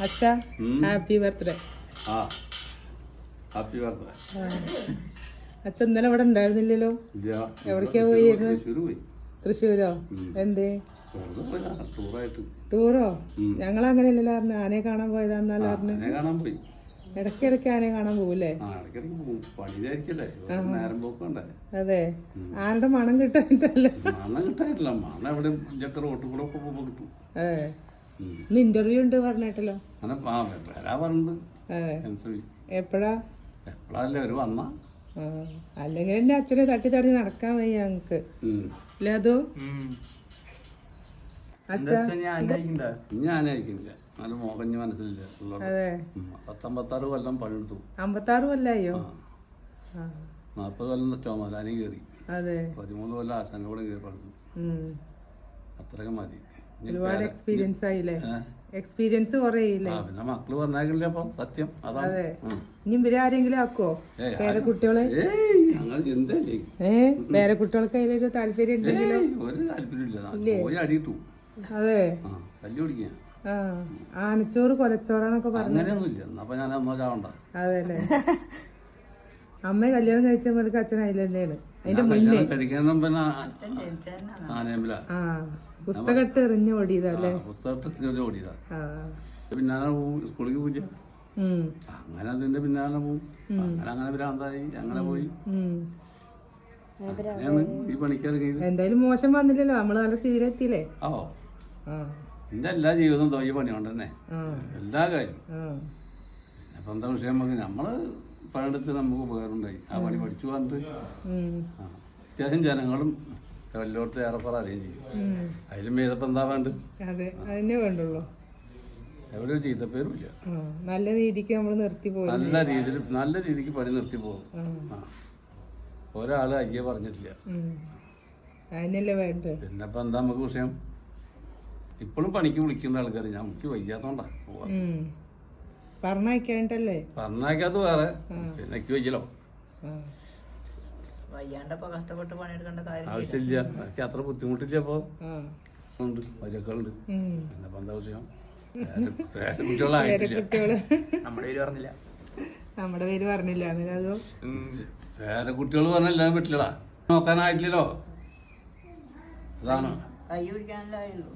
അച്ഛാ happy birthday. Happy birthday. അച്ഛൻ ഇന്നലെ ഇവിടെ ഉണ്ടായിരുന്നില്ലല്ലോ. എവിടേക്കാ പോയിരുന്നു? തൃശ്ശൂരോ? എന്തേ ടൂറോ? ഞങ്ങളങ്ങനെയല്ലല്ലോ പറഞ്ഞു, ആനയെ കാണാൻ പോയതാന്നല്ലോ പറഞ്ഞു. ഇടയ്ക്കിടയ്ക്ക് ആനയെ കാണാൻ പോകൂലേ? അതെ, ആരുടെ മണം കിട്ടാനിട്ടല്ലേ? അതെ, ഇന്ന് ഇന്റർവ്യൂ ഉണ്ട് പറഞ്ഞിട്ടല്ലോ. എപ്പോഴാ? അല്ലെങ്കിൽ എന്റെ അച്ഛനെ തട്ടി തടഞ്ഞ് നടക്കാൻ വയ്യ ഞങ്ങക്ക് അല്ലേ? അതോ അച്ഛാ ഞാനായിരിക്കില്ല, നല്ല മോഹഞ്ഞ മനസ്സിലില്ല. അതെ, 56 കൊല്ലം പണിയെടുത്തു. 56 കൊല്ലായോ? 40 കൊല്ലം ചുമലാനി കയറി. അതെ, 13 കൊല്ലം ആശാന്റെ കൂടെ കയറി പണിതു. അത്രയൊക്കെ മതി. ഒരുപാട് എക്സ്പീരിയൻസ് ആയില്ലേ? എക്സ്പീരിയൻസ് കുറയില്ലേ? പിന്നെ മക്കള് പറഞ്ഞാക്കില്ലേ അപ്പൊ സത്യം അതാണ്. അതെ, ഇനി ഇവരെ ആരെങ്കിലും ആക്കോ? വേറെ കുട്ടികളെ അങ്ങനെ ചിന്തല്ലേ? വേറെ കുട്ടികൾക്ക് അതിലൊരു താല്പര്യം ഉണ്ടെങ്കിലോ? ഒരു താല്പര്യമില്ല, പോയി അടിയിട്ടു. അതെ, തല്ലി പിടിക്കാൻ. ആനച്ചോറ് കൊലച്ചോറാന്നൊക്കെ പറഞ്ഞു. അങ്ങനെയൊന്നുമില്ല, അപ്പൊ ഞാൻ അമ്മ ചാവണ്ട. അതെല്ലേ, അമ്മ കല്യാണം കഴിച്ചപ്പോഴേക്ക് അച്ഛൻ അതിൽ തന്നെയാണ്. അതിന്റെ മുന്നേ കഴിക്കാനും പിന്നെ ആനയമ്പില പുസ്തകട്ട് എറിഞ്ഞ് ഓടിയതല്ലേ? പുസ്തകത്തിൽ ഓടിയതാ. പിന്നാലെ പോവും, സ്കൂളിൽ പോയി. അങ്ങനെ അതിന്റെ പിന്നാലെ പോവും. അങ്ങനെ ഭ്രാന്തായി, അങ്ങനെ പോയി. ഈ പണിക്കാർ എന്തായാലും മോശം വന്നില്ലല്ലോ, നമ്മള് നല്ല സ്ഥിതിയിലെത്തിയില്ലേ? എന്റെ എല്ലാ ജീവിതവും തോന്നിയ പണി കൊണ്ട് തന്നെ എല്ലാ കാര്യം. അപ്പൊ എന്താ വിഷയം നമുക്ക്, നമ്മള് പണിയെടുത്ത് നമുക്ക് ഉപകാരം ഉണ്ടായി. ആ പണി പഠിച്ചു പറഞ്ഞിട്ട് അത്യാവശ്യം ജനങ്ങളും എല്ലായിടത്തും ഏറെക്കുറെ അറിയുകയും ചെയ്യും. അതിലും ചെയ്തപ്പോ എന്താ വേണ്ടത്? അതെ, അതിനെ വേണ്ടുള്ളൂ. എവിടെ ഒരു ചീത്തപ്പേരും ഇല്ല. നല്ല രീതിക്ക് നമ്മൾ നിർത്തി പോകും. നല്ല രീതിക്ക് പണി നിർത്തി പോകും. ഒരാള് അയ്യ പറഞ്ഞിട്ടില്ല. അതിനല്ലേ വേണ്ടത്. പിന്നെപ്പോ എന്താ നമുക്ക് വിഷയം? ഇപ്പോഴും പണിക്ക് വിളിക്കുന്ന ആൾക്കാർ നമുക്ക് വയ്യാത്തോണ്ടാ പറഞ്ഞയക്കാണ്ടല്ലേ? പറഞ്ഞയക്കാത്ത വേറെ, പിന്നെ എനിക്ക് വയ്യല്ലോ, ആവശ്യമില്ല. എനിക്ക് അത്ര ബുദ്ധിമുട്ടില്ല. അപ്പൊ ഉണ്ട് മര്യാദകളുണ്ട്. പിന്നെപ്പോ എന്താ വിഷയം? കുട്ടികള് നമ്മുടെ പേര് പറഞ്ഞില്ല. അതോ വേറെ കുട്ടികൾ പറഞ്ഞല്ല പറ്റില്ലടാ, നോക്കാനായിട്ടില്ലല്ലോ. അതാണ് കൈ പിടിക്കാനല്ലോ,